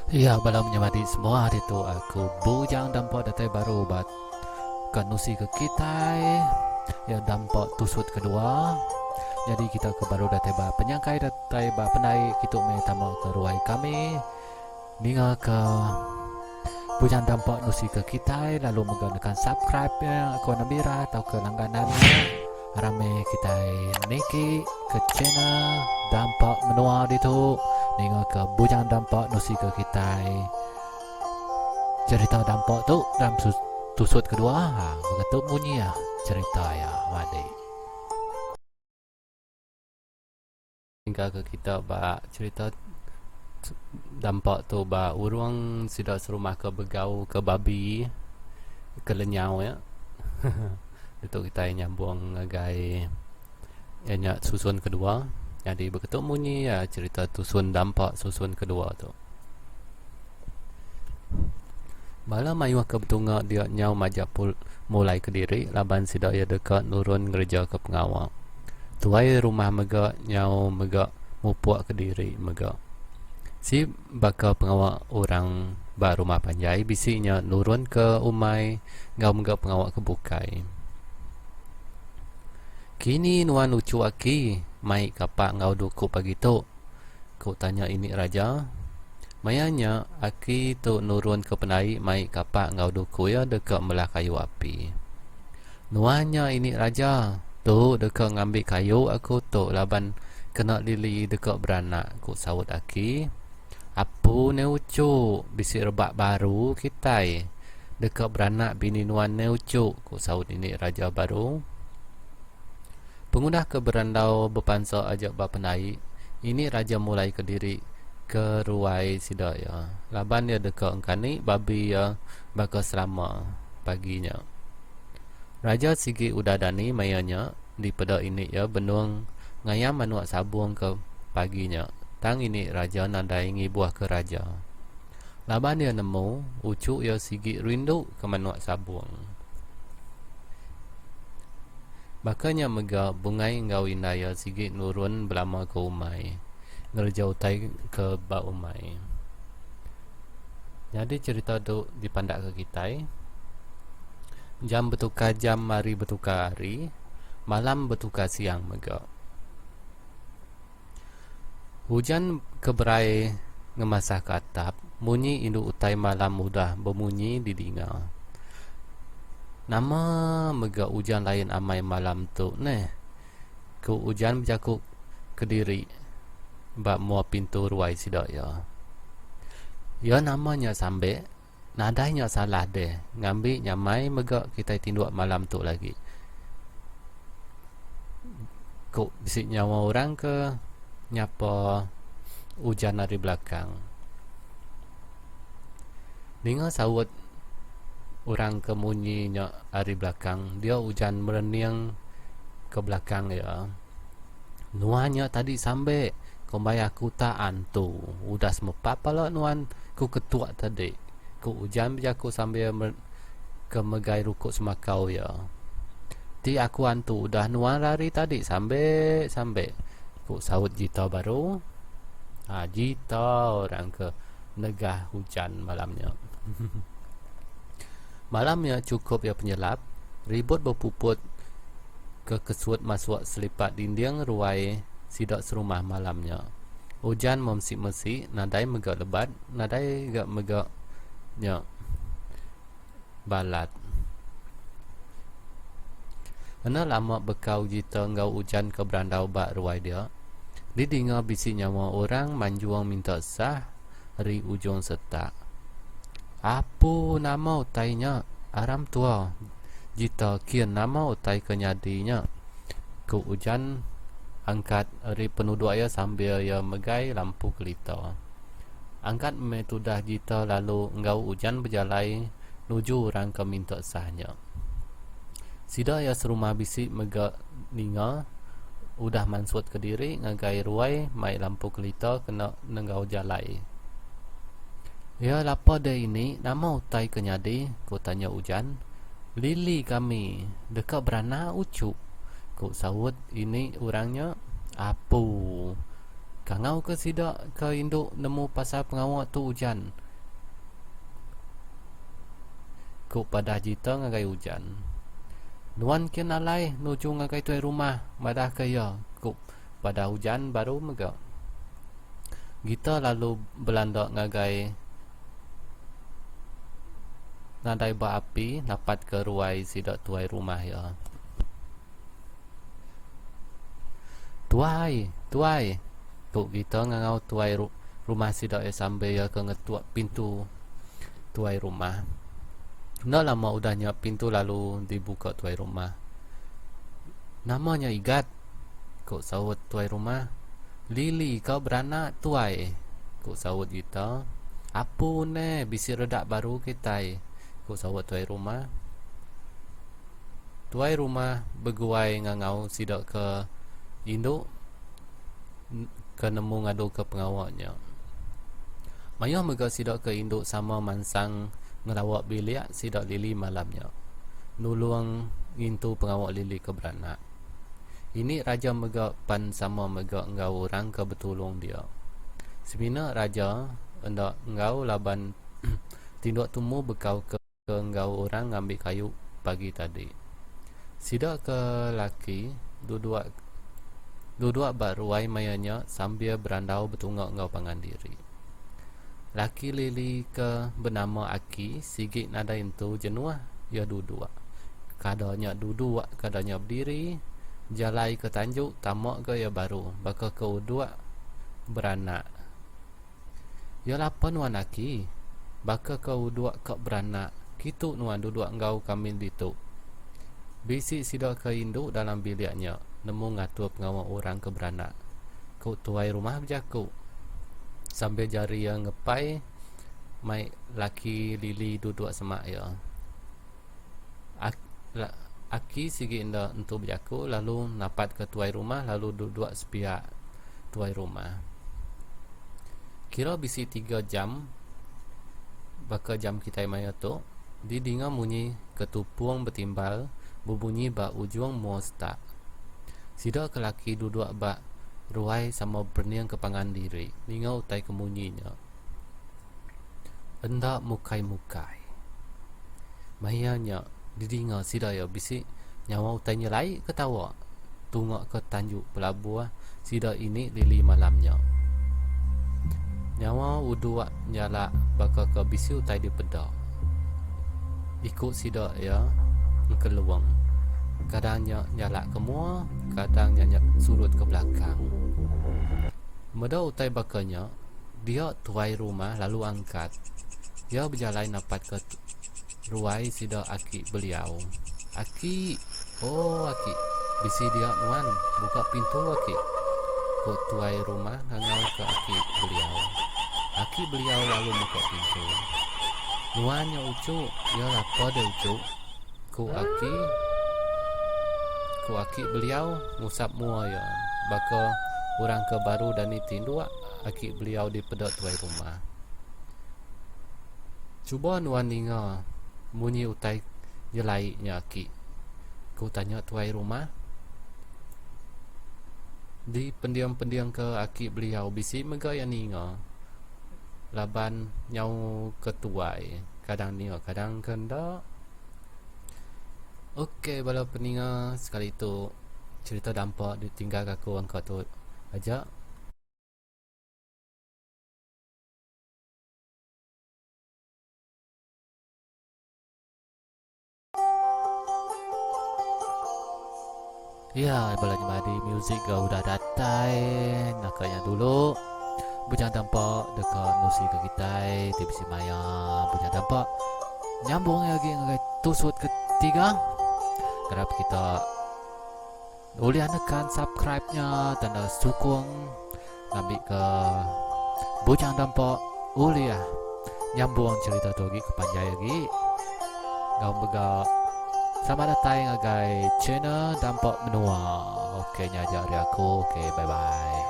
Ya, malam menyamati semua hari tu aku bujang dampak datai baru bat kanusi ke kita ya dampak tusut kedua. Jadi kita ke baru datai ba penyangkai datai ba penai kita me tamu ke ruai kami ninga ke bujang dampak nusi ke kita lalu menggunakan subscribe ya aku nabira atau ke langganan rame kita niki ke channel dampak menua itu ninga ke bujang dampak nusi ke kita cerita dampak tu dalam tusut kedua begitu bunyi ya cerita ya wadi hingga ke kita ba cerita dampak tu ba urang sudah serumah ke begau ke babi ke lenyau ya itu kita nyambung ngagai nya susun kedua jadi begitu bunyi ya cerita tusun dampak susun kedua tu. Malam ayuh ke betunga dia nyau majak mulai ke diri laban sidak ia dekat nurun gereja ke pengawal. Tuai rumah mega nyau mega mupuak ke diri mega. Si bakal pengawal orang ba rumah panjai bisinya nurun ke umai ngau mega pengawal ke bukai. Kini nuan lucu aki mai kapak ngau duku pagi tu. Ku tanya ini raja. Mayanya aki tu nurun ke penai mai kapak ngau duku ya dekat melah kayu api. Nuanya ini raja tu dekat ngambil kayu aku tu laban kena lili dekat beranak. Ku sawut aki. Apu ne ucu bisi rebak baru kitai dekat beranak bini nuan ne ucu. Ku sawut ini raja baru. Pengundah ke berandau berpansa ajak bapenai. Ini raja mulai ke diri ke ruai sida ya. Laban dia dekat engkani babi ya bakal selama paginya. Raja sigi udadani mayanya di pada ini ya benung ngayam manuak sabung ke paginya. Tang ini raja nandai ngibuah ke raja. Laban dia nemu ucu ya sigi rindu ke manuak sabung. Bakanya mega bungai ngau indaya sigi nurun belama ke umai. Ngerja utai ke ba umai. Jadi cerita tu dipandak ke kita. Jam bertukar jam, hari bertukar hari, malam bertukar siang mega. Hujan keberai ngemasah ke atap, bunyi induk utai malam mudah bermunyi di dinga. Nama mega hujan lain amai malam tu neh. Ku hujan berjakuk ke diri bak mua pintu ruai sidak ya. Ya namanya sampai nadanya salah deh. Ngambil nyamai mega kita tinduk malam tu lagi. Ku bisik nyawa orang ke nyapa hujan dari belakang. Dengar sawut orang kemunyinya hari belakang. Dia hujan mereniang ke belakang ya. Nuanya tadi sampai kombai aku tak antu. Udah sempat pala nuan ku ketua tadi. Ku hujan berjaku sambil ke megai rukuk semakau ya. Ti aku antu udah nuan lari tadi sampai ku sawut jita baru. Jita orang ke negah hujan malamnya. Malamnya cukup ya penyelap. Ribut berpuput ke kesut masuk selipat dinding ruai sidak serumah malamnya. Hujan memsik-mesik, nadai megak lebat, nadai gak megak nya balat. Kena lama bekau jita ngau hujan ke berandau bak ruai dia. Didinga bisi nyawa orang manjuang minta sah ri ujung setak. Apa nama utainya? Aram tua. Jita kian nama utai kenyadinya. Ku hujan angkat ri penduduk ya sambil ya megai lampu kelita. Angkat metudah jita lalu ngau hujan berjalai nuju orang ke minta sahnya. Sida ya serumah bisik mega ninga udah mansut ke diri ngagai ruai mai lampu kelita kena nenggau jalai. Ya lapa dah ini nama utai kenyadi ku tanya hujan. Lili kami dekat beranak ucu. Ku sawut ini orangnya apu Tangau ke sidak ke induk nemu pasal pengawak tu hujan. Ku pada jita ngagai hujan. Nuan ke nalai nuju ngagai tuai rumah madah kaya. Ku pada hujan baru mega. Kita lalu belanda ngagai nadai ba api dapat ke ruai sidak tuai rumah ya. Tuai. Ku kita ngangau tuai rumah sidak ya sambil ya ke ngetuak pintu tuai rumah. Nak lama udahnya pintu lalu dibuka tuai rumah. Namanya Igat. Ku sahut tuai rumah. Lili kau beranak tuai. Ku sahut kita. Apa ne bisi redak baru kita. Ku sahut tuai rumah. Tuai rumah berguai ngangau sidak ke induk ke nemu ngadu ke pengawaknya. Mayah mega sidak ke induk sama mansang ngelawak bilik sidak Lili malamnya. Nuluang intu pengawak Lili ke beranak. Ini raja mega pan sama mega engau orang ke betulung dia. Semina raja hendak engau laban tindak tumu bekau ke engau orang ngambil kayu pagi tadi. Sidak ke laki duduk baruai mayanya sambil berandau betungak engau pangan diri. Laki Lili ke bernama Aki sigit nada itu jenuah ya duduk. Kadanya duduk, kadanya berdiri, jalai ke tanjuk, tamak ke ya baru, bakal ke uduk beranak. Ya lapar nuan Aki, bakal ke uduk ke beranak. Kitu nuan duduk engau kami dituk. Bisik sidak ke induk dalam biliknya, nemu ngatur pengawal orang ke beranak. Ku tuai rumah berjaku. Sambil jari yang ngepai, mai laki Lili duduk semak ya. Aki sigi indah untuk berjaku, lalu napat ke tuai rumah, lalu duduk sepiak tuai rumah. Kira bisi 3 jam, baka jam kita maya tu, di dengar bunyi ketupuang bertimbal, berbunyi bak ujung mostak. Sidak ke laki duduk bak ruai sama berniang kepangan diri. Ningau utai kemunyinya. Endak mukai-mukai. Mayanya didinga sidak ya bisik nyawa utai nyelai ketawa. Tungak ke tanjuk pelabuah sidak ini Lili malamnya. Nyawa uduak nyala bakal ke bisik utai di pedak. Ikut sidak ya keluang. Kadangnya nyalak ke mua, kadangnya surut ke belakang. Meda utai bakalnya, dia tuai rumah lalu angkat. Dia berjalan dapat ke ruai sida Aki beliau. Aki, oh Aki, bisi dia nuan, buka pintu Aki. Ku tuai rumah ngangau ke Aki beliau. Aki beliau lalu buka pintu. Nuannya ucuk, dia lapar dia ucuk. Ku Aki beliau ngusap mua ya. Baka orang ke baru dan ditinduk Aki beliau di pedok tuai rumah. Cuba nuan ninga munyi utai jelaiknya Aki. Ku tanya tuai rumah. Di pendiam-pendiam ke Aki beliau bisi mega yang ninga. Laban nyau ketuai. Kadang ninga, kadang kendak. Okey, bala peninga sekali itu cerita dampak ditinggal aku angkat tu aja. Ya, bala di music gak udah datai nakanya dulu. Bujang dampak dekat nusi ke kita TBC Maya. Bujang dampak nyambung lagi dengan tusut ketiga. Kerap kita boleh tekan subscribe-nya, tanda sokong ngambil ke Bujang Dampak uliah nyambung cerita tu lagi kepanjang lagi. Ngau bega sama datang ngagai channel Dampak Menua. Okey, nyajak aku. Okey, bye bye.